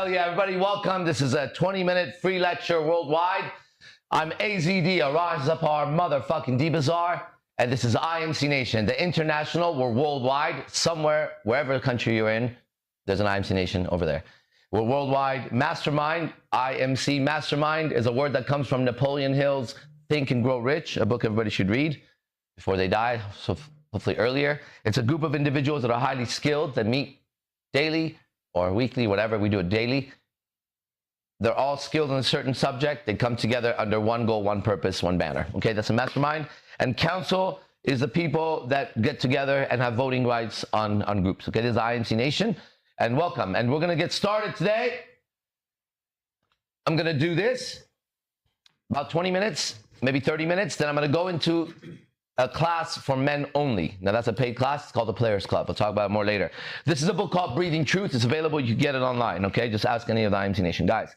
Hell yeah, everybody, welcome. This is a 20-minute free lecture worldwide. I'm AZD, Rise Up Our Motherfucking D-Bazaar, and this is IMC Nation, the international, we're worldwide, somewhere, wherever country you're in, there's an IMC Nation over there. We're worldwide. Mastermind, IMC, mastermind is a word that comes from Napoleon Hill's Think and Grow Rich, a book everybody should read before they die, so hopefully earlier. It's a group of individuals that are highly skilled that meet daily or weekly, whatever, we do it daily. They're all skilled in a certain subject. They come together under one goal, one purpose, one banner. Okay, that's a mastermind. And council is the people that get together and have voting rights on groups. Okay, this is IMC Nation, and welcome. And we're gonna get started today. I'm gonna do this, about 20 minutes, maybe 30 minutes. Then I'm gonna go into a class for men only. Now that's a paid class. It's called the Players Club. We'll talk about it more later. This is a book called Breathing Truth. It's available. You can get it online. Okay, just ask any of the IMC Nation guys.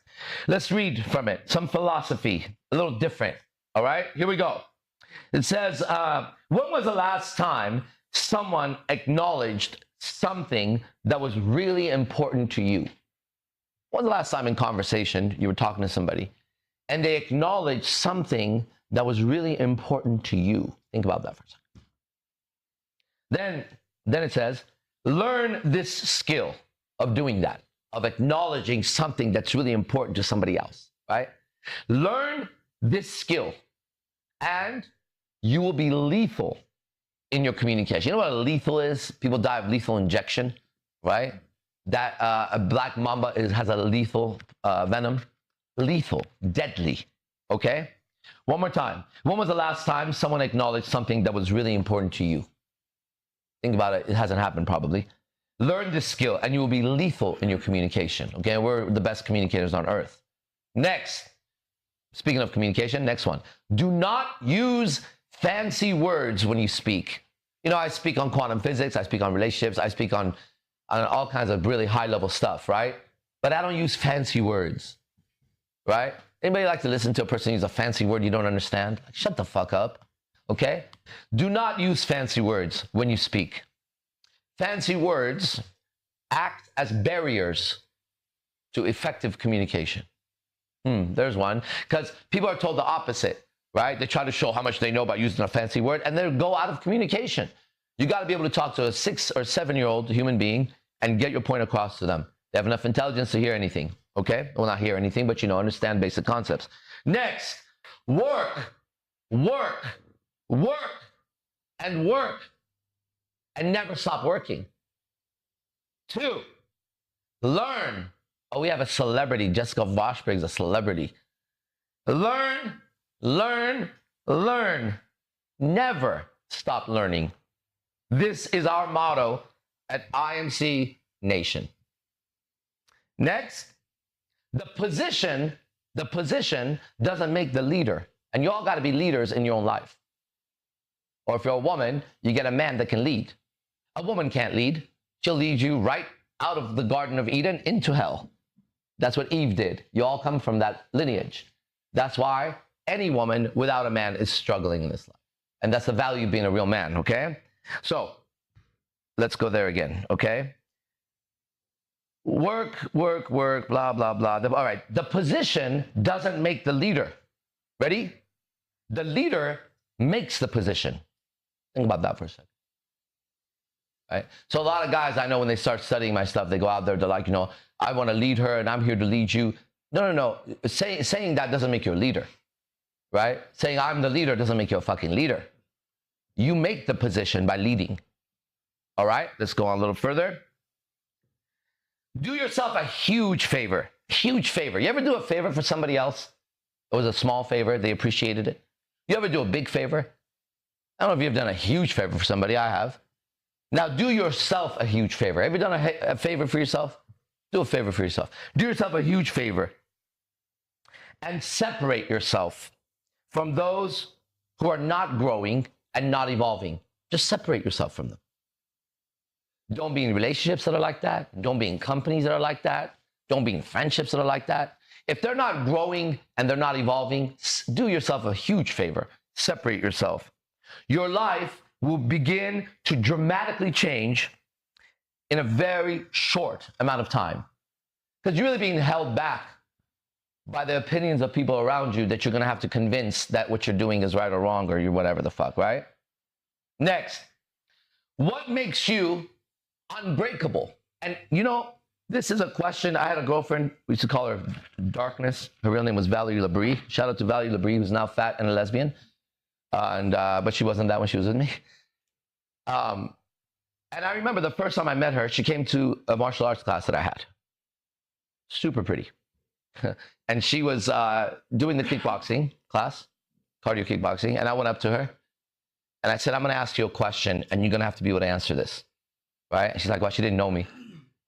Let's read from it. Some philosophy, a little different. All right, here we go. It says, when was the last time someone acknowledged something that was really important to you? When was the last time in conversation you were talking to somebody and they acknowledged something that was really important to you? Think about that for a second. Then it says, learn this skill of doing that, of acknowledging something that's really important to somebody else, right? Learn this skill and you will be lethal in your communication. You know what a lethal is? People die of lethal injection, right? That a black mamba has a lethal venom. Lethal, deadly, okay? One more time. When was the last time someone acknowledged something that was really important to you? Think about it. It hasn't happened probably. Learn this skill and you will be lethal in your communication. Okay, we're the best communicators on earth. Next, speaking of communication, next one. Do not use fancy words when you speak. You know, I speak on quantum physics. I speak on relationships. I speak on all kinds of really high level stuff, right? But I don't use fancy words, right? Anybody like to listen to a person use a fancy word you don't understand? Shut the fuck up, okay? Do not use fancy words when you speak. Fancy words act as barriers to effective communication. There's one, because people are told the opposite, right? They try to show how much they know about using a fancy word and they go out of communication. You got to be able to talk to a 6 or 7-year-old human being and get your point across to them. They have enough intelligence to hear anything. Okay? Well, not hear anything, but, understand basic concepts. Next, work, work, work, and work, and never stop working. 2, learn. Oh, we have a celebrity. Jessica Washburn is a celebrity. Learn, learn, learn. Never stop learning. This is our motto at IMC Nation. Next, the position doesn't make the leader. And you all got to be leaders in your own life. Or if you're a woman, you get a man that can lead. A woman can't lead. She'll lead you right out of the Garden of Eden into hell. That's what Eve did. You all come from that lineage. That's why any woman without a man is struggling in this life. And that's the value of being a real man, okay? So, let's go there again, okay? Work, work, work, blah, blah, blah. All right, the position doesn't make the leader. Ready? The leader makes the position. Think about that for a second. Right? So a lot of guys I know when they start studying my stuff, they go out there, they're like, I want to lead her and I'm here to lead you. No. Saying that doesn't make you a leader, right? Saying I'm the leader doesn't make you a fucking leader. You make the position by leading. All right, let's go on a little further. Do yourself a huge favor. Huge favor. You ever do a favor for somebody else? It was a small favor. They appreciated it. You ever do a big favor? I don't know if you've done a huge favor for somebody. I have. Now do yourself a huge favor. Have you done a favor for yourself? Do a favor for yourself. Do yourself a huge favor. And separate yourself from those who are not growing and not evolving. Just separate yourself from them. Don't be in relationships that are like that. Don't be in companies that are like that. Don't be in friendships that are like that. If they're not growing and they're not evolving, do yourself a huge favor. Separate yourself. Your life will begin to dramatically change in a very short amount of time. Because you're really being held back by the opinions of people around you that you're going to have to convince that what you're doing is right or wrong or you're whatever the fuck, right? Next, what makes you unbreakable? And you know, this is a question. I had a girlfriend, we used to call her Darkness. Her real name was Valerie Labrie. Shout out to Valerie Labrie, who's now fat and a lesbian. But she wasn't that when she was with me. And I remember the first time I met her, she came to a martial arts class that I had. Super pretty. And she was doing the kickboxing class, cardio kickboxing. And I went up to her and I said, I'm going to ask you a question and you're going to have to be able to answer this. Right? And she's like, well, she didn't know me.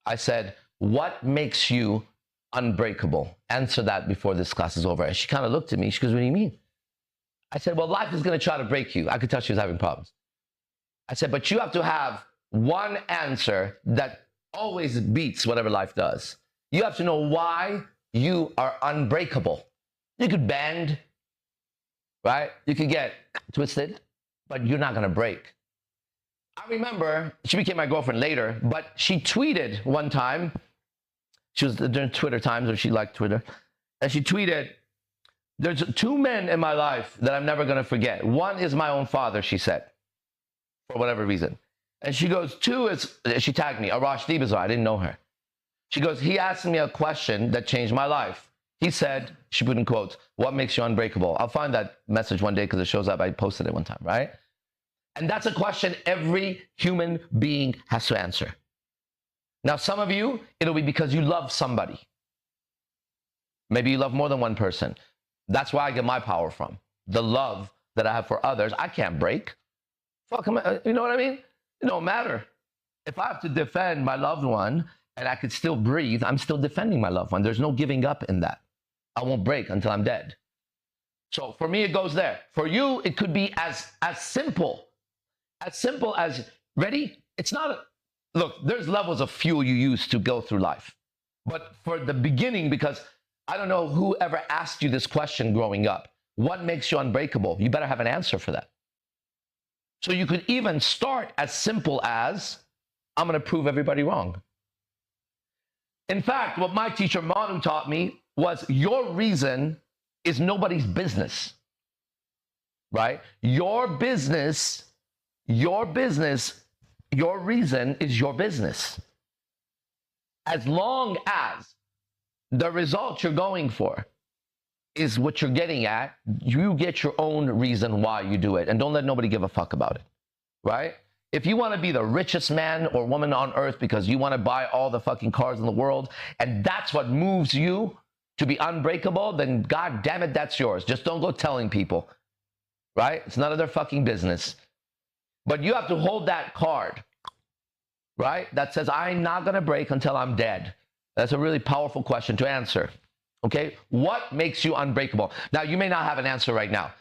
I said, what makes you unbreakable? Answer that before this class is over. And she kind of looked at me. She goes, what do you mean? I said, well, life is going to try to break you. I could tell she was having problems. I said, but you have to have one answer that always beats whatever life does. You have to know why you are unbreakable. You could bend, right? You could get twisted, but you're not going to break. I remember she became my girlfriend later, but she tweeted one time. She was during Twitter times, or she liked Twitter. And she tweeted, there's two men in my life that I'm never going to forget. One is my own father, she said, for whatever reason. And she goes, two is, she tagged me, Arash Dibazar. I didn't know her. She goes, he asked me a question that changed my life. He said, she put in quotes, what makes you unbreakable? I'll find that message one day because it shows up. I posted it one time, right? And that's a question every human being has to answer. Now, some of you, it'll be because you love somebody. Maybe you love more than one person. That's where I get my power from. The love that I have for others, I can't break. Fuck them, you know what I mean? It don't matter. If I have to defend my loved one and I could still breathe, I'm still defending my loved one. There's no giving up in that. I won't break until I'm dead. So for me, it goes there. For you, it could be as simple as, ready? It's not a, look, there's levels of fuel you use to go through life. But for the beginning, because I don't know who ever asked you this question growing up, what makes you unbreakable? You better have an answer for that. So you could even start as simple as, I'm going to prove everybody wrong. In fact, what my teacher Manu taught me was your reason is nobody's business, right? Your business, your reason is your business. As long as the result you're going for is what you're getting at, you get your own reason why you do it. And don't let nobody give a fuck about it, right? If you want to be the richest man or woman on earth because you want to buy all the fucking cars in the world, and that's what moves you to be unbreakable, then God damn it, that's yours. Just don't go telling people, right? It's none of their fucking business. But you have to hold that card, right? That says, I'm not going to break until I'm dead. That's a really powerful question to answer. Okay, what makes you unbreakable? Now, you may not have an answer right now,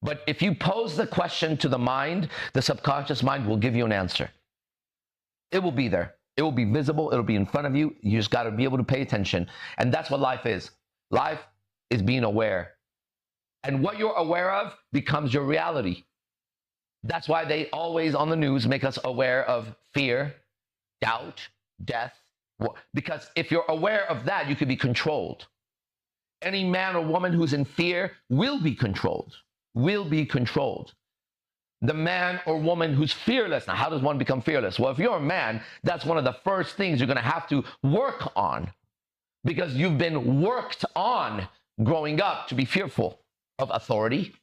but if you pose the question to the mind, the subconscious mind will give you an answer. It will be there. It will be visible. It'll be in front of you. You just got to be able to pay attention. And that's what life is. Life is being aware. And what you're aware of becomes your reality. That's why they always on the news make us aware of fear, doubt, death. Because if you're aware of that, you can be controlled. Any man or woman who's in fear will be controlled, will be controlled. The man or woman who's fearless. Now, how does one become fearless? Well, if you're a man, that's one of the first things you're going to have to work on because you've been worked on growing up to be fearful of authority,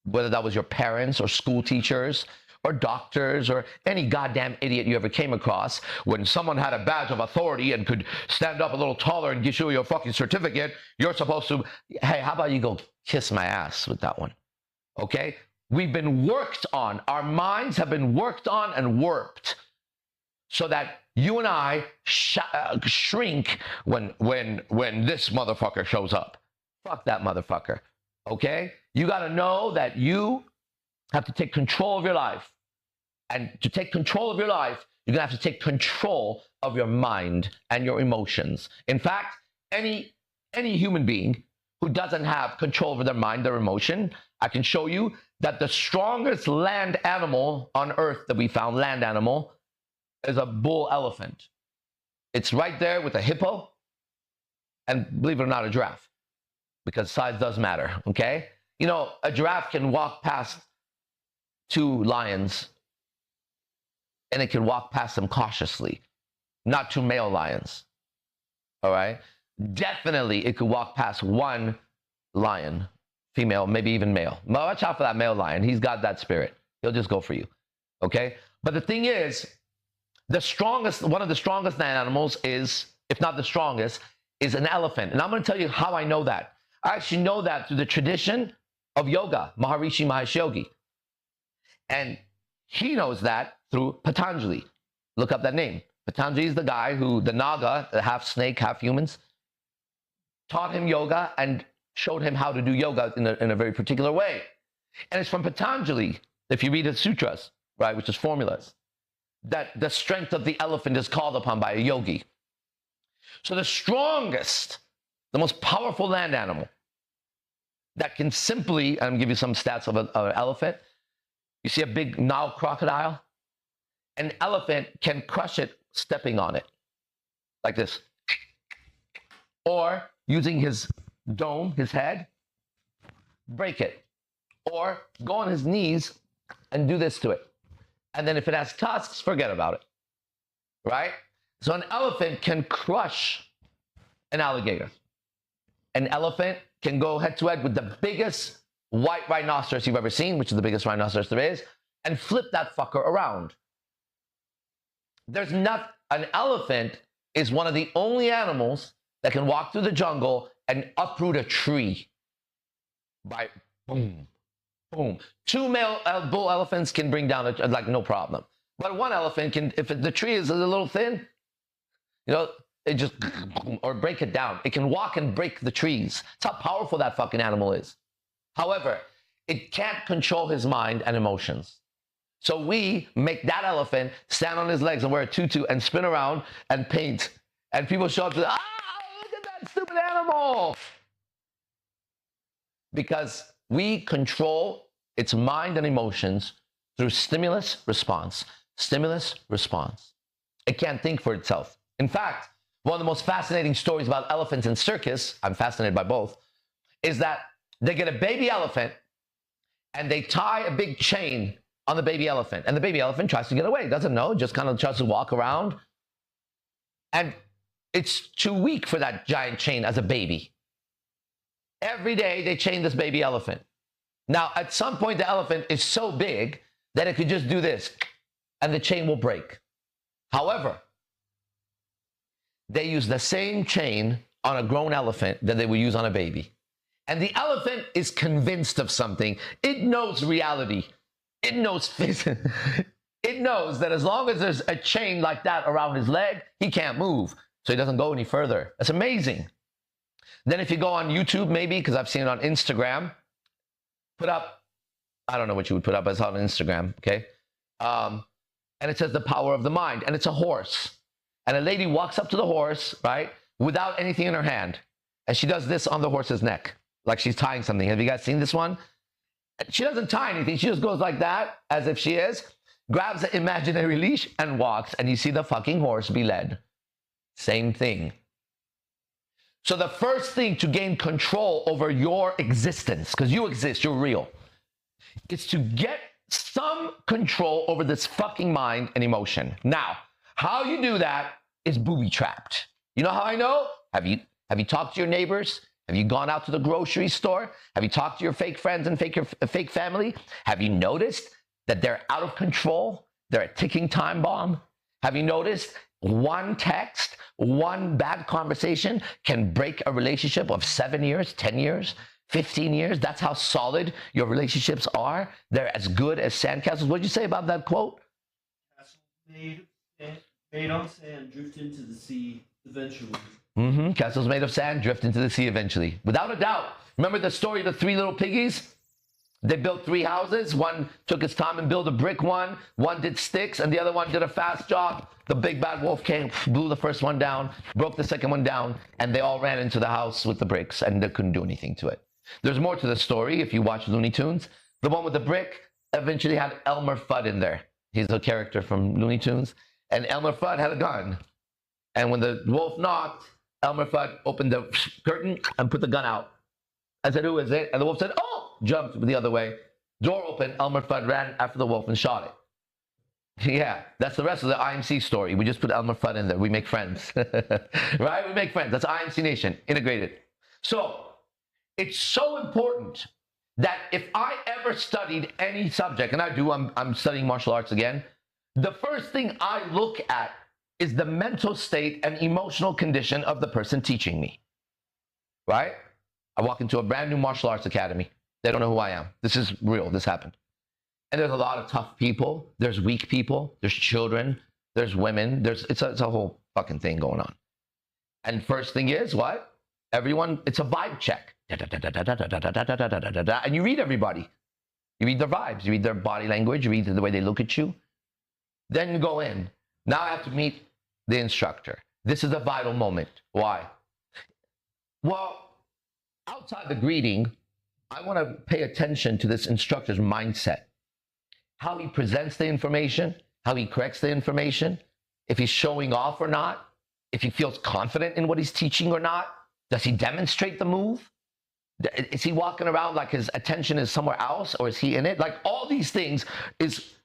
whether that was your parents or school teachers or doctors or any goddamn idiot you ever came across. When someone had a badge of authority and could stand up a little taller and give you your fucking certificate, you're supposed to, hey, how about you go kiss my ass with that one? Okay? We've been worked on. Our minds have been worked on and warped so that you and I shrink when this motherfucker shows up. Fuck that motherfucker. Okay? You got to know that you have to take control of your life. And to take control of your life, you're going to have to take control of your mind and your emotions. In fact, any human being who doesn't have control over their mind, their emotion, I can show you that the strongest land animal on earth that we found, land animal, is a bull elephant. It's right there with a hippo And believe it or not, a giraffe, because size does matter, okay? You know, a giraffe can walk past 2 lions, and it can walk past them cautiously, not 2 male lions, all right? Definitely, it could walk past 1 lion, female, maybe even male. Watch out for that male lion. He's got that spirit. He'll just go for you, okay? But the thing is, one of the strongest land animals is, if not the strongest, is an elephant. And I'm going to tell you how I know that. I actually know that through the tradition of yoga, Maharishi Mahesh Yogi. And he knows that through Patanjali. Look up that name. Patanjali is the guy who, the Naga, the half snake, half humans, taught him yoga and showed him how to do yoga in a very particular way. And it's from Patanjali, if you read his sutras, right, which is formulas, that the strength of the elephant is called upon by a yogi. So the strongest, the most powerful land animal that can simply, I'm going to give you some stats of an elephant. You see a big Nile crocodile? An elephant can crush it stepping on it, like this. Or using his dome, his head, break it. Or go on his knees and do this to it. And then if it has tusks, forget about it, right? So an elephant can crush an alligator. An elephant can go head to head with the biggest white rhinoceros you've ever seen, which is the biggest rhinoceros there is, and flip that fucker around. An elephant is one of the only animals that can walk through the jungle and uproot a tree by boom. Boom. 2 male bull elephants can bring down like no problem. But 1 elephant can, if the tree is a little thin, you know, it just, or break it down. It can walk and break the trees. That's how powerful that fucking animal is. However, it can't control his mind and emotions. So we make that elephant stand on his legs and wear a tutu and spin around and paint. And people show up to, look at that stupid animal. Because we control its mind and emotions through stimulus, response. Stimulus, response. It can't think for itself. In fact, one of the most fascinating stories about elephants in circus, I'm fascinated by both, is that they get a baby elephant and they tie a big chain on the baby elephant. And the baby elephant tries to get away. Doesn't know, just kind of tries to walk around. And it's too weak for that giant chain as a baby. Every day they chain this baby elephant. Now, at some point, the elephant is so big that it could just do this and the chain will break. However, they use the same chain on a grown elephant that they would use on a baby. And the elephant is convinced of something. It knows reality. It knows physics. It knows that as long as there's a chain like that around his leg, he can't move. So he doesn't go any further. That's amazing. Then if you go on YouTube, maybe, because I've seen it on Instagram, put up, I don't know what you would put up, I saw it on Instagram, okay? And it says the power of the mind, and it's a horse. And a lady walks up to the horse, right, without anything in her hand. And she does this on the horse's neck, like she's tying something. Have you guys seen this one? She doesn't tie anything. She just goes like that, as if she is, grabs an imaginary leash and walks, and you see the fucking horse be led. Same thing. So the first thing to gain control over your existence, because you exist, you're real, is to get some control over this fucking mind and emotion. Now, how you do that is booby-trapped. You know how I know? Have you talked to your neighbors? Have you gone out to the grocery store? Have you talked to your fake friends and fake family? Have you noticed that they're out of control? They're a ticking time bomb. Have you noticed one text, one bad conversation can break a relationship of 7 years, 10 years, 15 years? That's how solid your relationships are. They're as good as sandcastles. What did you say about that quote? Castles made on sand drift into the sea eventually. Castles made of sand drift into the sea eventually. Without a doubt. Remember the story of the 3 little piggies? They built 3 houses. One took his time and built a brick one. One did sticks, and the other one did a fast job. The big bad wolf came, blew the first one down, broke the second one down, and they all ran into the house with the bricks, and they couldn't do anything to it. There's more to the story if you watch Looney Tunes. The one with the brick eventually had Elmer Fudd in there. He's a character from Looney Tunes. And Elmer Fudd had a gun. And when the wolf knocked, Elmer Fudd opened the curtain and put the gun out. I said, who is it? And the wolf said, oh, jumped the other way. Door open, Elmer Fudd ran after the wolf and shot it. Yeah, that's the rest of the IMC story. We just put Elmer Fudd in there. We make friends. Right? We make friends. That's IMC Nation, integrated. So, it's so important that if I ever studied any subject, and I do, I'm studying martial arts again, the first thing I look at is the mental state and emotional condition of the person teaching me. Right? I walk into a brand new martial arts academy. They don't know who I am. This is real. This happened. And there's a lot of tough people. There's weak people. There's children. There's women. It's a whole fucking thing going on. And first thing is what? Everyone, it's a vibe check. And you read everybody. You read their vibes. You read their body language. You read the way they look at you. Then you go in. Now I have to meet the instructor. This is a vital moment. Why? Well, outside the greeting, I want to pay attention to this instructor's mindset. How he presents the information, how he corrects the information, if he's showing off or not, if he feels confident in what he's teaching or not. Does he demonstrate the move? Is he walking around like his attention is somewhere else, or is he in it? Like all these things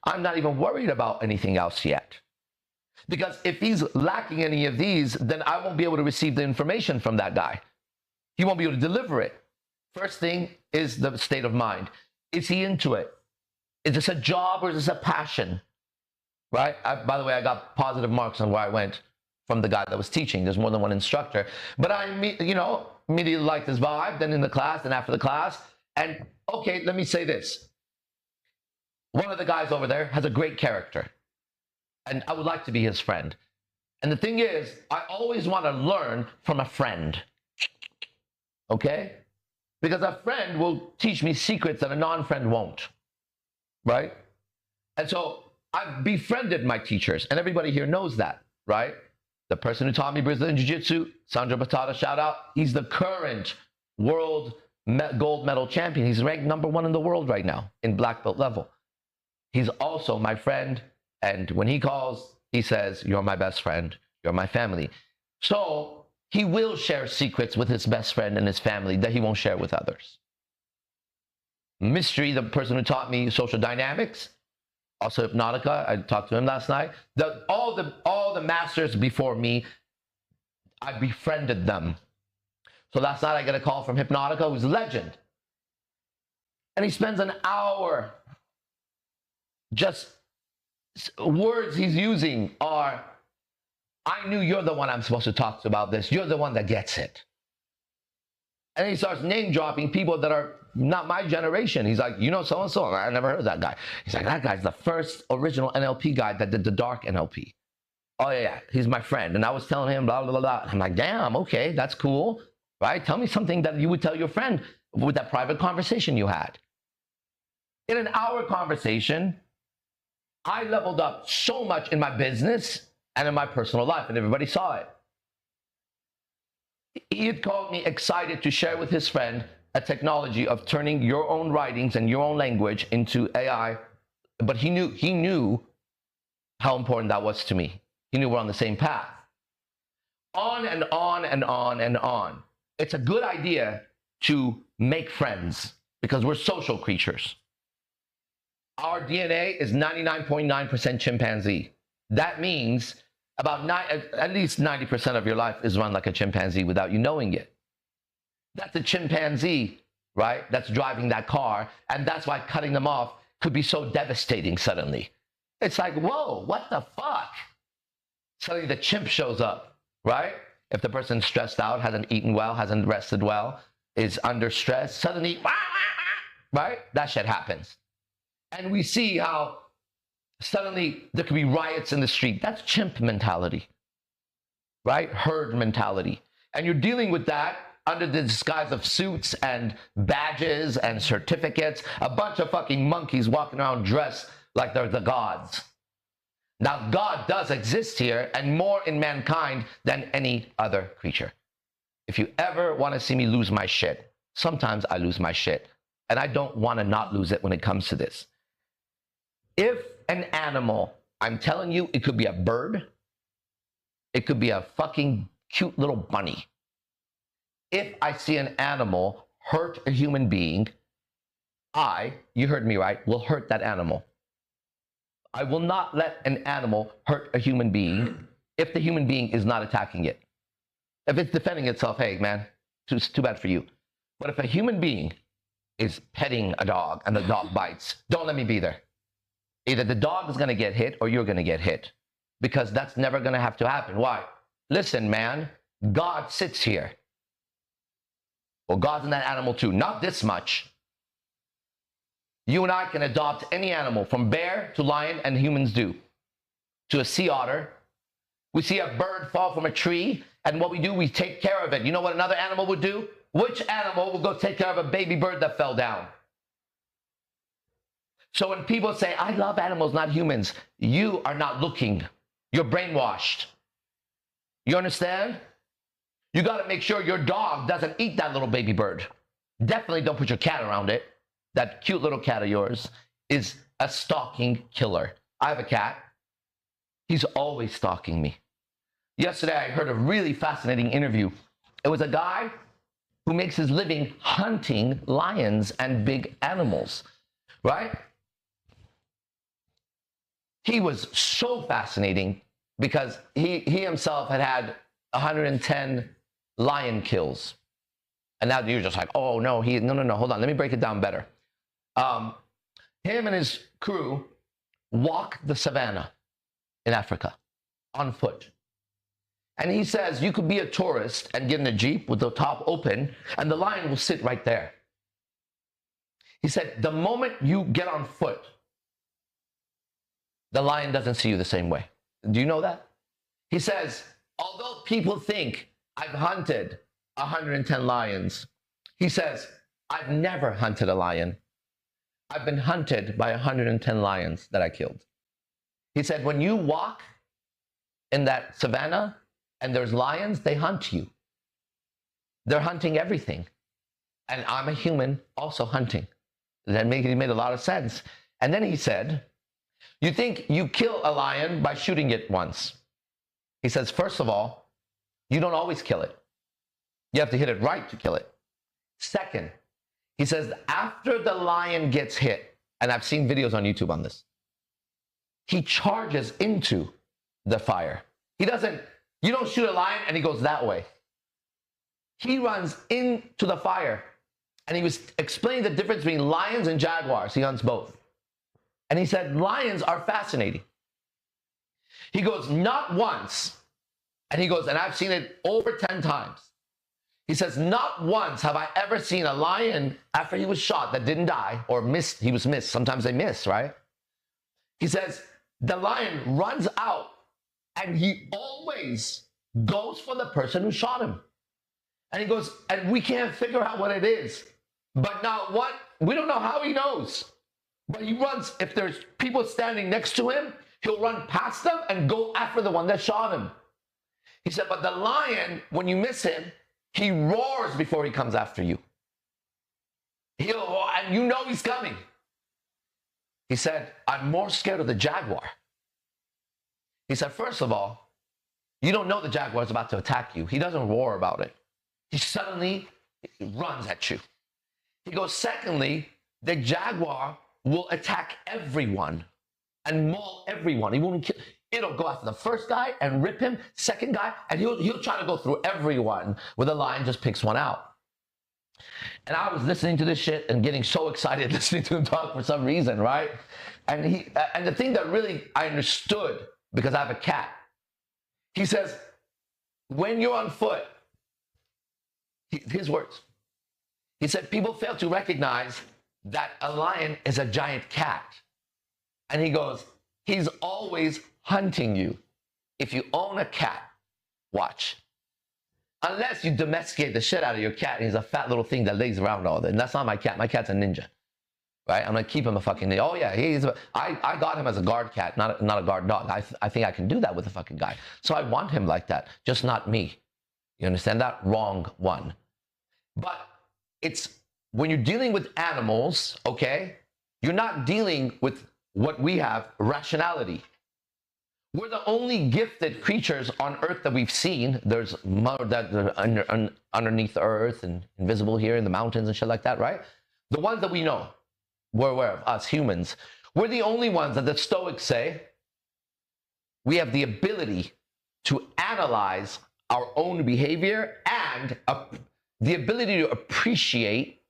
I'm not even worried about anything else yet. Because if he's lacking any of these, then I won't be able to receive the information from that guy. He won't be able to deliver it. First thing is the state of mind. Is he into it? Is this a job or is this a passion? Right? By the way, I got positive marks on where I went from the guy that was teaching. There's more than one instructor. But I immediately liked his vibe, then in the class, then after the class. And okay, let me say this. One of the guys over there has a great character. And I would like to be his friend. And the thing is, I always want to learn from a friend. Okay? Because a friend will teach me secrets that a non-friend won't. Right? And so I've befriended my teachers, and everybody here knows that, right? The person who taught me Brazilian Jiu-Jitsu, Sandro Batata, shout out. He's the current world gold medal champion. He's ranked #1 in the world right now in black belt level. He's also my friend, and when he calls, he says, you're my best friend, you're my family. So he will share secrets with his best friend and his family that he won't share with others. Mystery, the person who taught me social dynamics, also Hypnotica, I talked to him last night. All the masters before me, I befriended them. So last night I get a call from Hypnotica, who's a legend. And he spends an hour, just words he's using are, I knew you're the one I'm supposed to talk to about this. You're the one that gets it. And he starts name dropping people that are not my generation. He's like, you know so-and-so? I never heard of that guy. He's like, that guy's the first original NLP guy that did the dark NLP. Oh yeah, he's my friend. And I was telling him blah, blah, blah, blah. I'm like, damn, okay, that's cool. Right? Tell me something that you would tell your friend with that private conversation you had. In an hour conversation, I leveled up so much in my business and in my personal life, and everybody saw it. He had called me excited to share with his friend a technology of turning your own writings and your own language into AI. But he knew how important that was to me. He knew we're on the same path. On and on and on and on. It's a good idea to make friends because we're social creatures. Our DNA is 99.9% chimpanzee. That means at least 90% of your life is run like a chimpanzee without you knowing it. That's a chimpanzee, right? That's driving that car. And that's why cutting them off could be so devastating suddenly. It's like, whoa, what the fuck? Suddenly the chimp shows up, right? If the person's stressed out, hasn't eaten well, hasn't rested well, is under stress, suddenly, right? That shit happens. And we see how suddenly there could be riots in the street. That's chimp mentality, right? Herd mentality. And you're dealing with that under the disguise of suits and badges and certificates, a bunch of fucking monkeys walking around dressed like they're the gods. Now, God does exist here, and more in mankind than any other creature. If you ever want to see me lose my shit, sometimes I lose my shit, and I don't want to not lose it when it comes to this. If an animal, I'm telling you, it could be a bird, it could be a fucking cute little bunny. If I see an animal hurt a human being, you heard me right, will hurt that animal. I will not let an animal hurt a human being if the human being is not attacking it. If it's defending itself, hey man, it's too bad for you. But if a human being is petting a dog and the dog bites, don't let me be there. Either the dog is going to get hit or you're going to get hit, because that's never going to have to happen. Why? Listen, man, God sits here. Well, God's in that animal too. Not this much. You and I can adopt any animal, from bear to lion, and humans do, to a sea otter. We see a bird fall from a tree, and what we do, we take care of it. You know what another animal would do? Which animal will go take care of a baby bird that fell down? So when people say, I love animals, not humans, you are not looking. You're brainwashed. You understand? You got to make sure your dog doesn't eat that little baby bird. Definitely don't put your cat around it. That cute little cat of yours is a stalking killer. I have a cat. He's always stalking me. Yesterday, I heard a really fascinating interview. It was a guy who makes his living hunting lions and big animals, right? He was so fascinating because he himself had 110 lion kills. And now you're just like, oh no, no, hold on. Let me break it down better. Him and his crew walk the savannah in Africa on foot. And he says you could be a tourist and get in a Jeep with the top open and the lion will sit right there. He said the moment you get on foot, the lion doesn't see you the same way. Do you know that? He says, although people think I've hunted 110 lions, he says, I've never hunted a lion. I've been hunted by 110 lions that I killed. He said, when you walk in that savannah and there's lions, they hunt you. They're hunting everything. And I'm a human also hunting. That made a lot of sense. And then he said, you think you kill a lion by shooting it once. He says, first of all, you don't always kill it. You have to hit it right to kill it. Second, he says, after the lion gets hit, and I've seen videos on YouTube on this, he charges into the fire. You don't shoot a lion and he goes that way. He runs into the fire. And he was explaining the difference between lions and jaguars. He hunts both. And he said, lions are fascinating. He goes, not once. And he goes, and I've seen it over 10 times. He says, not once have I ever seen a lion after he was shot that didn't die or missed. He was missed. Sometimes they miss, right? He says, the lion runs out and he always goes for the person who shot him. And he goes, and we can't figure out what it is. But now what? We don't know how he knows. But he runs, if there's people standing next to him, he'll run past them and go after the one that shot him. He said, but the lion, when you miss him, he roars before he comes after you. And you know he's coming. He said, I'm more scared of the jaguar. He said, first of all, you don't know the jaguar is about to attack you. He doesn't roar about it. He suddenly runs at you. He goes, secondly, the jaguar will attack everyone and maul everyone. He won't kill. It'll go after the first guy and rip him, second guy, and he'll try to go through everyone, where the lion just picks one out. And I was listening to this shit and getting so excited listening to him talk for some reason, right? And the thing that really I understood, because I have a cat, he says, when you're on foot, his words, he said, people fail to recognize that a lion is a giant cat. And he goes, he's always hunting you. If you own a cat, watch. Unless you domesticate the shit out of your cat and he's a fat little thing that lays around all day. And that's not my cat. My cat's a ninja. Right? I'm going to keep him a fucking ninja. Oh yeah, I got him as a guard cat, not a guard dog. I think I can do that with a fucking guy. So I want him like that, just not me. You understand that? Wrong one. But it's when you're dealing with animals, okay, you're not dealing with what we have, rationality. We're the only gifted creatures on earth that we've seen. There's more that are underneath the earth and invisible here in the mountains and shit like that, right? The ones that we know, we're aware of, us humans. We're the only ones that the Stoics say we have the ability to analyze our own behavior and the ability to appreciate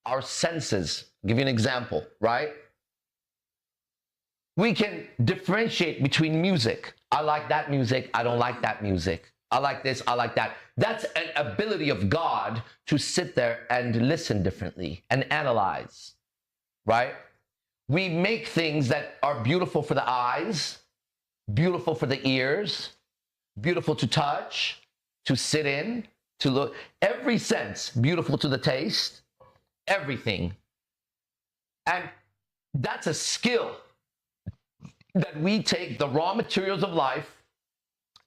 our senses. I'll give you an example, right? We can differentiate between music. I like that music. I don't like that music. I like this. I like that. That's an ability of God to sit there and listen differently and analyze, right? We make things that are beautiful for the eyes, beautiful for the ears, beautiful to touch, to sit in, to look. Every sense, beautiful to the taste, everything. And that's a skill that we take the raw materials of life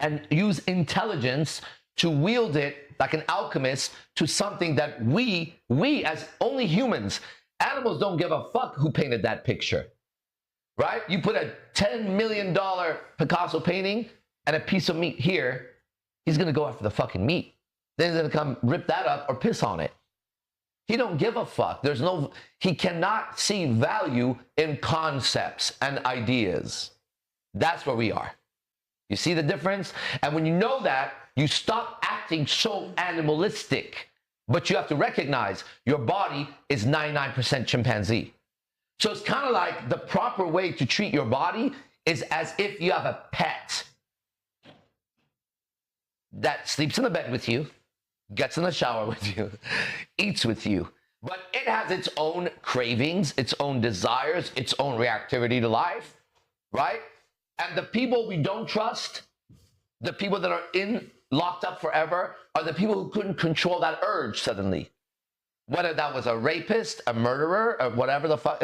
and use intelligence to wield it like an alchemist to something that we as only humans, animals don't give a fuck who painted that picture, right? You put a $10 million Picasso painting and a piece of meat here, he's gonna go after the fucking meat. Then he's gonna come rip that up or piss on it. He don't give a fuck. He cannot see value in concepts and ideas. That's where we are. You see the difference? And when you know that, you stop acting so animalistic. But you have to recognize your body is 99% chimpanzee. So it's kind of like the proper way to treat your body is as if you have a pet that sleeps in the bed with you, gets in the shower with you, eats with you. But it has its own cravings, its own desires, its own reactivity to life, right? And the people we don't trust, the people that are locked up forever, are the people who couldn't control that urge suddenly. Whether that was a rapist, a murderer, or whatever the fuck.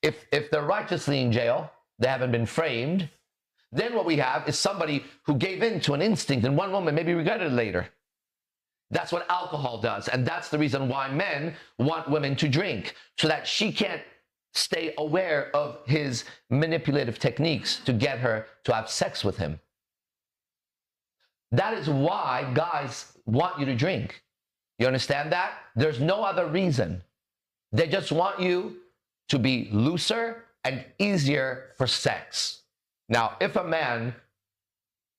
If they're righteously in jail, they haven't been framed, then what we have is somebody who gave in to an instinct in one moment, maybe regretted it later. That's what alcohol does. And that's the reason why men want women to drink, so that she can't stay aware of his manipulative techniques to get her to have sex with him. That is why guys want you to drink. You understand that? There's no other reason. They just want you to be looser and easier for sex. Now, if a man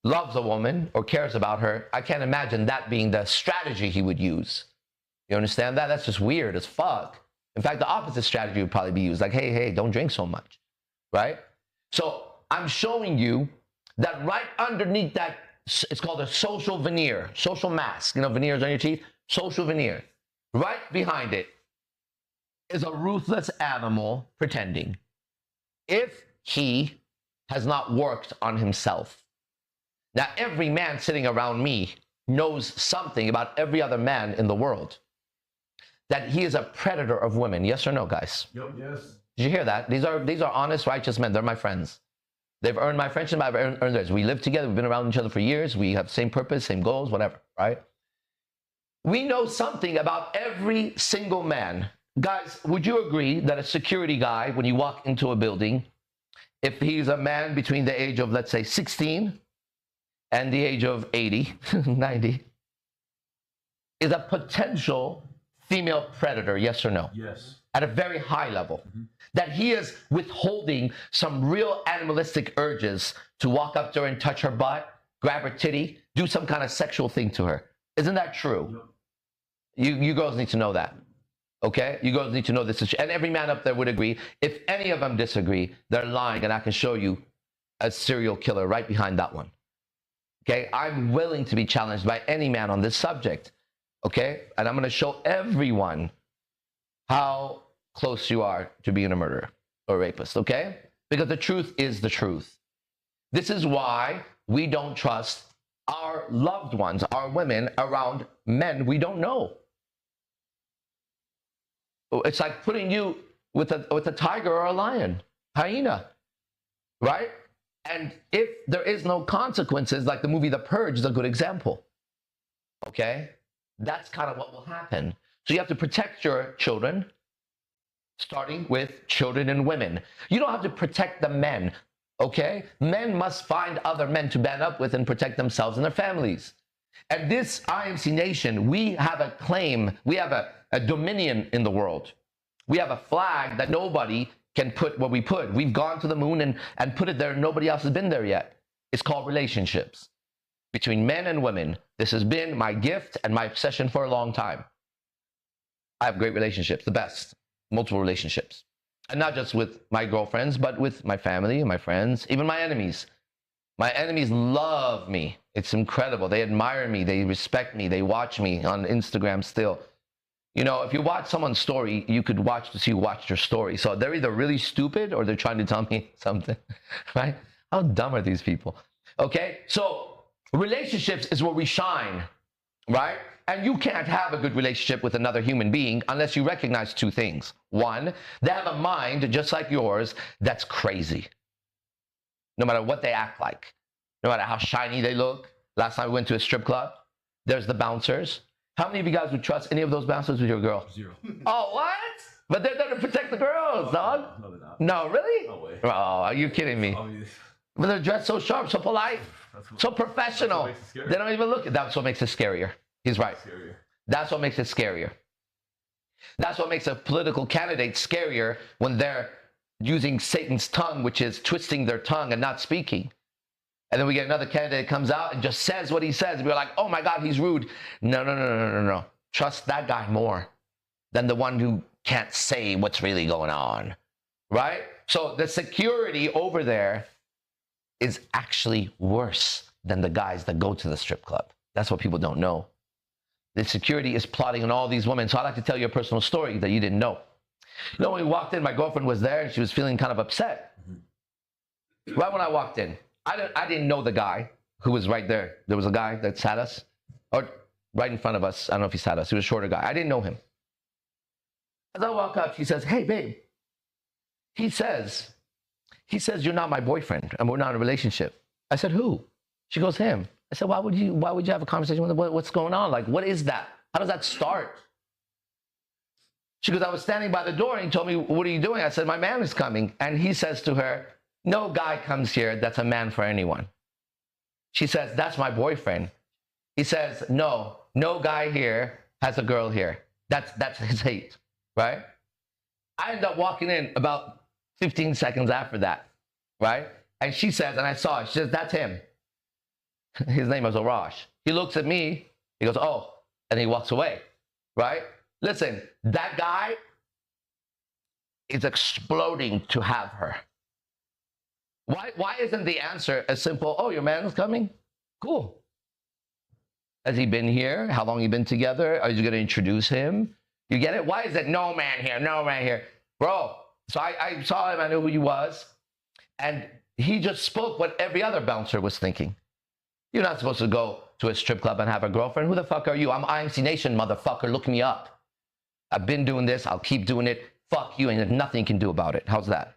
loves a woman or cares about her, I can't imagine that being the strategy he would use. You understand that? That's just weird as fuck. In fact, the opposite strategy would probably be used. Like, hey, don't drink so much, right? So I'm showing you that right underneath that, it's called a social veneer, social mask. You know, veneers on your teeth, social veneer. Right behind it is a ruthless animal pretending. If he has not worked on himself. Now, every man sitting around me knows something about every other man in the world. That he is a predator of women. Yes or no, guys? Yep. Yes. Did you hear that? These are honest, righteous men. They're my friends. They've earned my friendship. I've earned theirs. We live together. We've been around each other for years. We have the same purpose, same goals, whatever, right? We know something about every single man. Guys, would you agree that a security guy, when you walk into a building, if he's a man between the age of, let's say, 16 and the age of 80, 90, is a potential female predator, yes or no? Yes. At a very high level. Mm-hmm. That he is withholding some real animalistic urges to walk up to her and touch her butt, grab her titty, do some kind of sexual thing to her. Isn't that true? Yep. You girls need to know that. Okay? You girls need to know this. And every man up there would agree. If any of them disagree, they're lying, and I can show you a serial killer right behind that one. Okay? I'm willing to be challenged by any man on this subject. Okay? And I'm going to show everyone how close you are to being a murderer or a rapist. Okay? Because the truth is the truth. This is why we don't trust our loved ones, our women, around men we don't know. It's like putting you with a tiger or a lion, hyena, right? And if there is no consequences, like the movie The Purge is a good example, okay? That's kind of what will happen. So you have to protect your children, starting with children and women. You don't have to protect the men. Okay? Men must find other men to band up with and protect themselves and their families. And this IMC Nation, we have a claim, we have a dominion in the world. We have a flag that nobody can put what we put. We've gone to the moon and put it there. Nobody else has been there yet. It's called relationships between men and women. This has been my gift and my obsession for a long time. I have great relationships, the best, multiple relationships. And not just with my girlfriends, but with my family, my friends, even my enemies. My enemies love me. It's incredible. They admire me. They respect me. They watch me on Instagram still. You know, if you watch someone's story, you could watch to see who watched your story. So they're either really stupid or they're trying to tell me something, right? How dumb are these people? Okay, so relationships is where we shine, right? And you can't have a good relationship with another human being unless you recognize two things. One, they have a mind just like yours that's crazy. No matter what they act like, no matter how shiny they look. Last time we went to a strip club, there's the bouncers. How many of you guys would trust any of those bouncers with your girl? 0. Oh, what? But they're there to protect the girls, dog. No, they're not. No, really? No way. Oh, are you kidding me? But they're dressed so sharp, so polite, so professional. That's what makes it scary. They don't even look. That's what makes it scarier. He's right. Scarier. That's what makes it scarier. That's what makes a political candidate scarier when they're using Satan's tongue, which is twisting their tongue and not speaking. And then we get another candidate that comes out and just says what he says. We're like, oh my God, he's rude. No. Trust that guy more than the one who can't say what's really going on, right? So the security over there is actually worse than the guys that go to the strip club. That's what people don't know. The security is plotting on all these women. So I'd like to tell you a personal story that you didn't know. You know, when we walked in, my girlfriend was there and she was feeling kind of upset. Right when I walked in, I didn't know the guy who was right there. There was a guy that sat us, or right in front of us. I don't know if he sat us. He was a shorter guy. I didn't know him. As I walk up, she says, hey, babe. He says, you're not my boyfriend and we're not in a relationship. I said, who? She goes, him. I said, why would you have a conversation with him? What's going on? Like, what is that? How does that start? She goes, I was standing by the door and he told me, what are you doing? I said, my man is coming. And he says to her, no guy comes here that's a man for anyone. She says, that's my boyfriend. He says, no guy here has a girl here. That's his hate, right? I end up walking in about 15 seconds after that, right? And she says, and I saw it, she says, that's him. His name was Arash. He looks at me, he goes, oh, and he walks away, right? Listen, that guy is exploding to have her. Why isn't the answer as simple, oh, your man's coming? Cool. Has he been here? How long you been together? Are you going to introduce him? You get it? Why is it no man here? Bro, so I saw him, I knew who he was, and he just spoke what every other bouncer was thinking. You're not supposed to go to a strip club and have a girlfriend. Who the fuck are you? I'm IMC Nation, motherfucker. Look me up. I've been doing this. I'll keep doing it. Fuck you, and there's nothing you can do about it. How's that?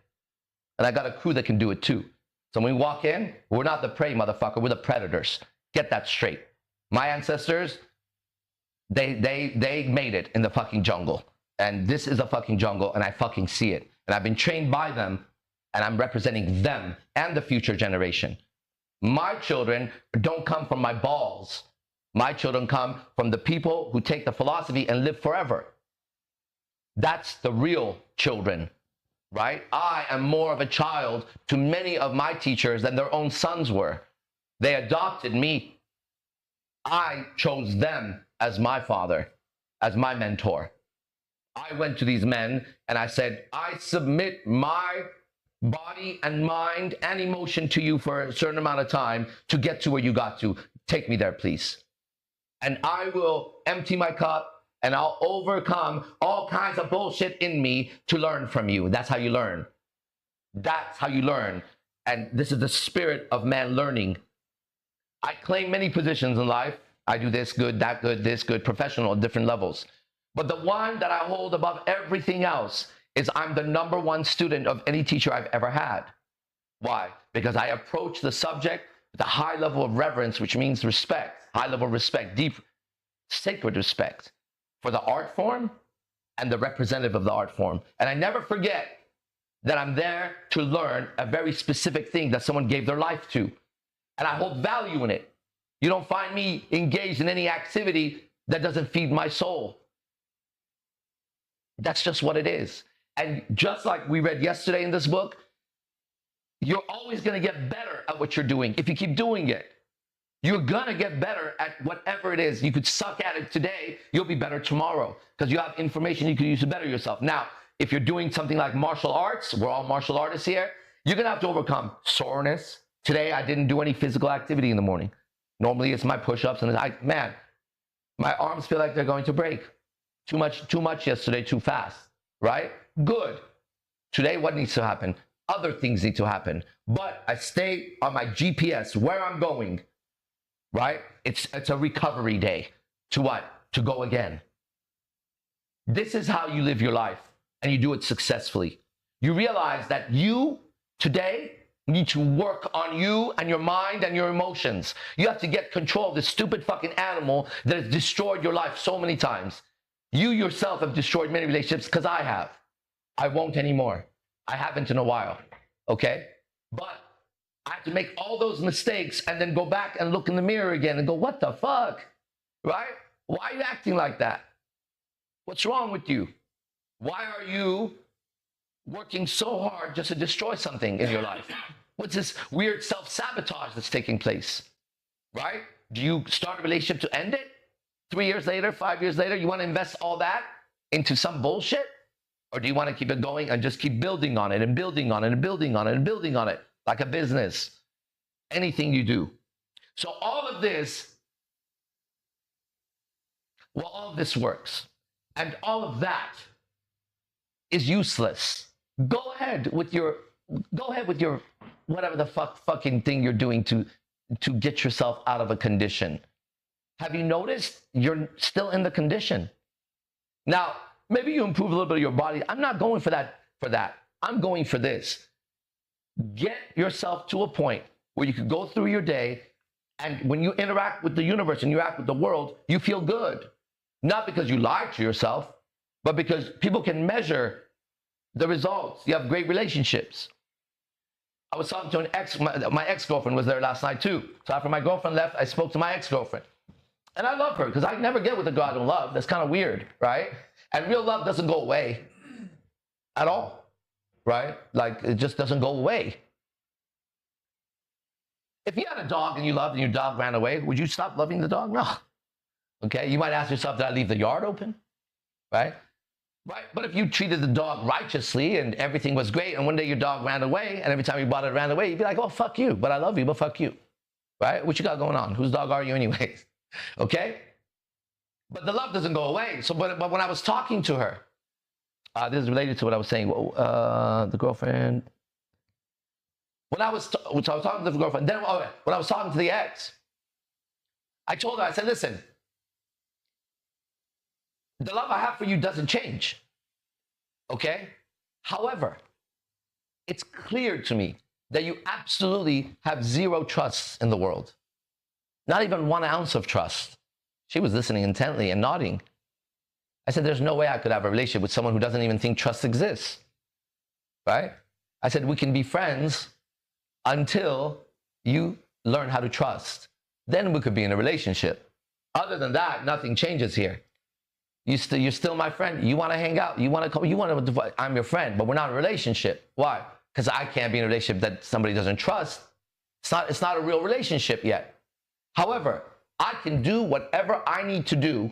And I got a crew that can do it too. So when we walk in, we're not the prey, motherfucker. We're the predators. Get that straight. My ancestors, they made it in the fucking jungle. And this is a fucking jungle, and I fucking see it. And I've been trained by them, and I'm representing them and the future generation. My children don't come from my balls. My children come from the people who take the philosophy and live forever. That's the real children, right? I am more of a child to many of my teachers than their own sons were. They adopted me. I chose them as my father, as my mentor. I went to these men and I said, I submit my body and mind and emotion to you for a certain amount of time to get to where you got to. Take me there, please. And I will empty my cup and I'll overcome all kinds of bullshit in me to learn from you. That's how you learn. That's how you learn. And this is the spirit of man learning. I claim many positions in life. I do this good, that good, this good, professional at different levels. But the one that I hold above everything else is I'm the #1 student of any teacher I've ever had. Why? Because I approach the subject with a high level of reverence, which means respect, high level of respect, deep, sacred respect for the art form and the representative of the art form. And I never forget that I'm there to learn a very specific thing that someone gave their life to. And I hold value in it. You don't find me engaged in any activity that doesn't feed my soul. That's just what it is. And just like we read yesterday in this book, you're always going to get better at what you're doing if you keep doing it. You're going to get better at whatever it is. You could suck at it today, you'll be better tomorrow because you have information you can use to better yourself. Now, if you're doing something like martial arts, we're all martial artists here, you're going to have to overcome soreness. Today, I didn't do any physical activity in the morning. Normally, it's my push-ups, and man, my arms feel like they're going to break. Too much yesterday, too fast, right? Good. Today, what needs to happen? Other things need to happen. But I stay on my GPS, where I'm going, right? It's a recovery day. To what? To go again. This is how you live your life, and you do it successfully. You realize that you, today, need to work on you and your mind and your emotions. You have to get control of this stupid fucking animal that has destroyed your life so many times. You yourself have destroyed many relationships because I have. I won't anymore. I haven't in a while, okay? But I have to make all those mistakes and then go back and look in the mirror again and go, what the fuck, right? Why are you acting like that? What's wrong with you? Why are you working so hard just to destroy something in your life? What's this weird self-sabotage that's taking place, right? Do you start a relationship to end it? 3 years later, 5 years later, you want to invest all that into some bullshit? Or do you want to keep it going and just keep building on it and building on it and building on it and building on it like a business? Anything you do. So all of this, well, all of this works. And all of that is useless. Go ahead with your whatever the fucking thing you're doing to get yourself out of a condition. Have you noticed you're still in the condition? Now, maybe you improve a little bit of your body. I'm not going for that. I'm going for this. Get yourself to a point where you can go through your day, and when you interact with the universe and you act with the world, you feel good. Not because you lied to yourself, but because people can measure the results. You have great relationships. I was talking to my ex-girlfriend was there last night too. So after my girlfriend left, I spoke to my ex-girlfriend. And I love her because I never get with a girl I don't love. That's kind of weird, right? And real love doesn't go away at all, right? Like, it just doesn't go away. If you had a dog and you loved and your dog ran away, would you stop loving the dog? No. Okay, you might ask yourself, did I leave the yard open? Right? Right. But if you treated the dog righteously and everything was great, and one day your dog ran away, and every time you bought it ran away, you'd be like, oh, fuck you, but I love you, but fuck you. Right? What you got going on? Whose dog are you anyways? Okay? But the love doesn't go away. So, but when I was talking to her, this is related to what I was saying. The girlfriend. When I was talking to the girlfriend, then when I was talking to the ex, I told her, I said, listen, the love I have for you doesn't change. Okay? However, it's clear to me that you absolutely have zero trust in the world. Not even 1 ounce of trust. She was listening intently and nodding. I said, there's no way I could have a relationship with someone who doesn't even think trust exists. Right? I said, we can be friends until you learn how to trust. Then we could be in a relationship. Other than that, nothing changes here. You're still my friend. You want to hang out. You want to come. I'm your friend, but we're not in a relationship. Why? Because I can't be in a relationship that somebody doesn't trust. It's not a real relationship yet. However, I can do whatever I need to do.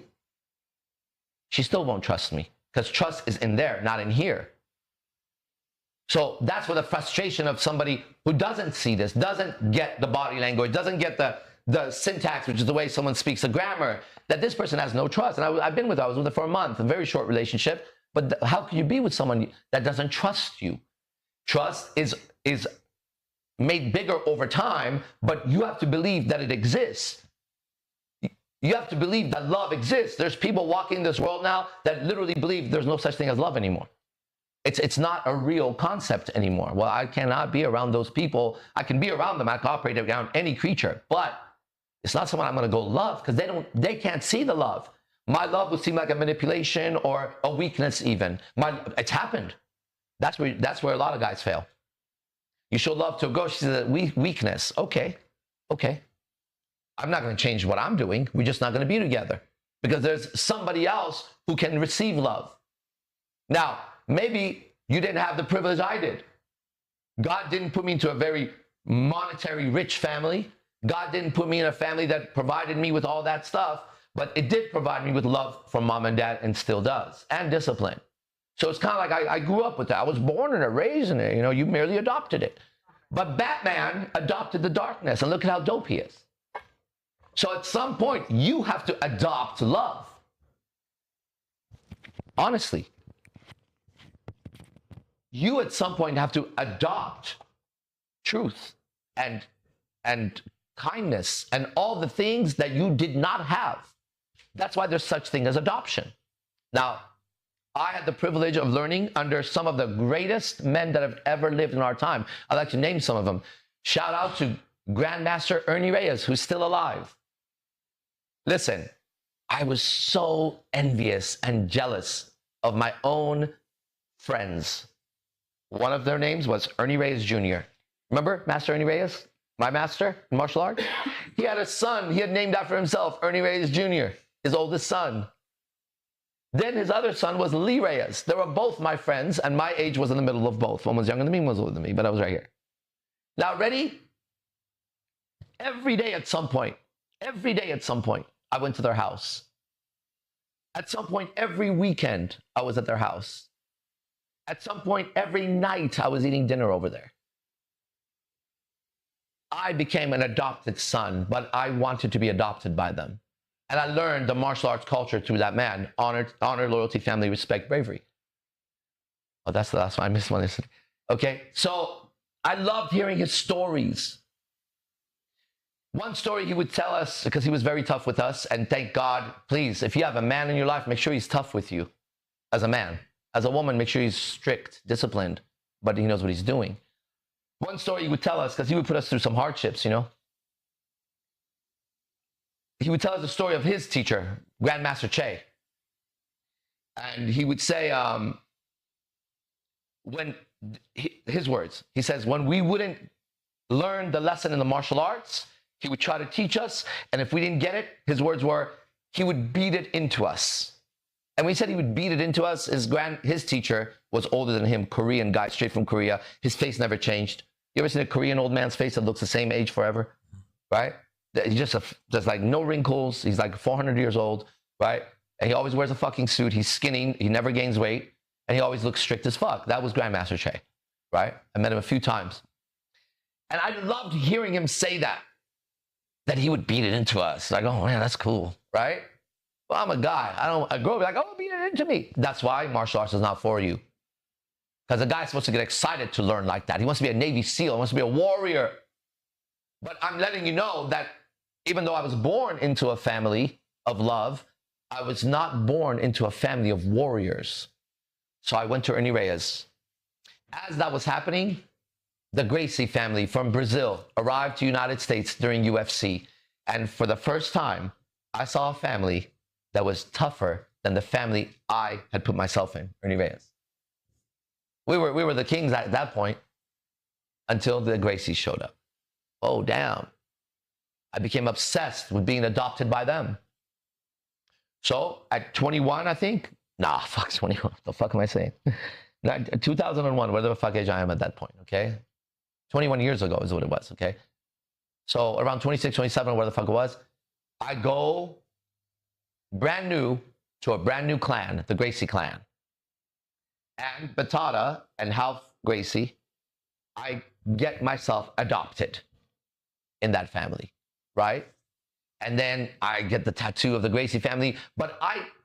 She still won't trust me because trust is in there, not in here. So that's where the frustration of somebody who doesn't see this, doesn't get the body language, doesn't get the syntax, which is the way someone speaks, the grammar, that this person has no trust. And I've been with her. I was with her for a month, a very short relationship. But how can you be with someone that doesn't trust you? Trust is made bigger over time, but you have to believe that it exists. You have to believe that love exists. There's people walking this world now that literally believe there's no such thing as love anymore. It's not a real concept anymore. Well, I cannot be around those people. I can be around them. I can operate around any creature, but it's not someone I'm going to go love because they can't see the love. My love would seem like a manipulation or a weakness even. It's happened. That's where a lot of guys fail. You show love to a girl, she says weakness. Okay. I'm not going to change what I'm doing. We're just not going to be together because there's somebody else who can receive love. Now, maybe you didn't have the privilege I did. God didn't put me into a very monetary rich family. God didn't put me in a family that provided me with all that stuff, but it did provide me with love from mom and dad and still does, and discipline. So it's kind of like I grew up with that. I was born in it, raised in it. You know, you merely adopted it. But Batman adopted the darkness, and look at how dope he is. So at some point, you have to adopt love. Honestly. You at some point have to adopt truth and kindness and all the things that you did not have. That's why there's such thing as adoption. Now, I had the privilege of learning under some of the greatest men that have ever lived in our time. I'd like to name some of them. Shout out to Grandmaster Ernie Reyes, who's still alive. Listen, I was so envious and jealous of my own friends. One of their names was Ernie Reyes Jr. Remember Master Ernie Reyes? My master in martial arts? He had a son. He had named after himself, Ernie Reyes Jr., his oldest son. Then his other son was Lee Reyes. They were both my friends, and my age was in the middle of both. One was younger than me, one was older than me, but I was right here. Now, ready? Every day at some point, I went to their house. At some point, every weekend, I was at their house. At some point, every night, I was eating dinner over there. I became an adopted son, but I wanted to be adopted by them. And I learned the martial arts culture through that man. Honor, loyalty, family, respect, bravery. Oh, that's the last one. I missed one. Okay, so I loved hearing his stories. One story he would tell us, because he was very tough with us, and thank God, please, if you have a man in your life, make sure he's tough with you as a man. As a woman, make sure he's strict, disciplined, but he knows what he's doing. One story he would tell us, because he would put us through some hardships, you know. He would tell us the story of his teacher, Grandmaster Che. And he would say, his words, he says, when we wouldn't learn the lesson in the martial arts, he would try to teach us. And if we didn't get it, his words were, he would beat it into us. And when he said he would beat it into us, his teacher was older than him, Korean guy, straight from Korea. His face never changed. You ever seen a Korean old man's face that looks the same age forever? Right? He's there's like no wrinkles. He's like 400 years old, right? And he always wears a fucking suit. He's skinny. He never gains weight. And he always looks strict as fuck. That was Grandmaster Che, right? I met him a few times. And I loved hearing him say that he would beat it into us. Like, oh man, that's cool, right? Well, I'm a guy. I grow up like, oh, beat it into me. That's why martial arts is not for you. Because a guy's supposed to get excited to learn like that. He wants to be a Navy SEAL. He wants to be a warrior. But I'm letting you know that even though I was born into a family of love, I was not born into a family of warriors. So I went to Ernie Reyes. As that was happening, the Gracie family from Brazil arrived to the United States during UFC. And for the first time, I saw a family that was tougher than the family I had put myself in, Ernie Reyes. We were the kings at that point until the Gracies showed up. Oh, damn. I became obsessed with being adopted by them. So at 21, I think, nah, fuck 21. What the fuck am I saying? 2001, whatever the fuck age I am at that point, okay? 21 years ago is what it was, okay? So around 26, 27, whatever the fuck it was, I go brand new to a brand new clan, the Gracie clan. And Batata and half Gracie, I get myself adopted in that family, right? And then I get the tattoo of the Gracie family, but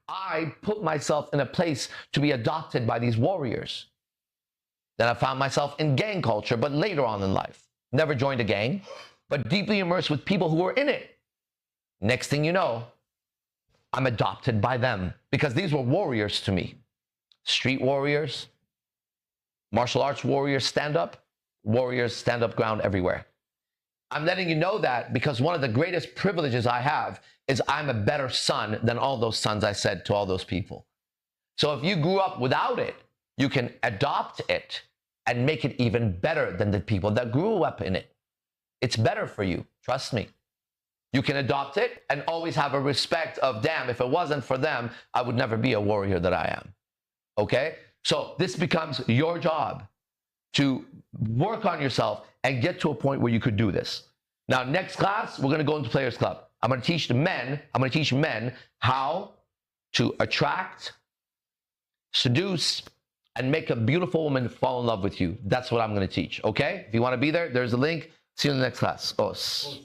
I put myself in a place to be adopted by these warriors. Then I found myself in gang culture, but later on in life. Never joined a gang, but deeply immersed with people who were in it. Next thing you know, I'm adopted by them because these were warriors to me. Street warriors, martial arts warriors, stand-up ground everywhere. I'm letting you know that because one of the greatest privileges I have is I'm a better son than all those sons I said to all those people. So if you grew up without it, you can adopt it and make it even better than the people that grew up in it. It's better for you, trust me. You can adopt it and always have a respect of, damn, if it wasn't for them, I would never be a warrior that I am. Okay? So this becomes your job to work on yourself and get to a point where you could do this. Now, next class, we're going to go into Players Club. I'm going to teach men how to attract, seduce, and make a beautiful woman fall in love with you. That's what I'm going to teach, okay? If you want to be there, there's a link. See you in the next class. Os.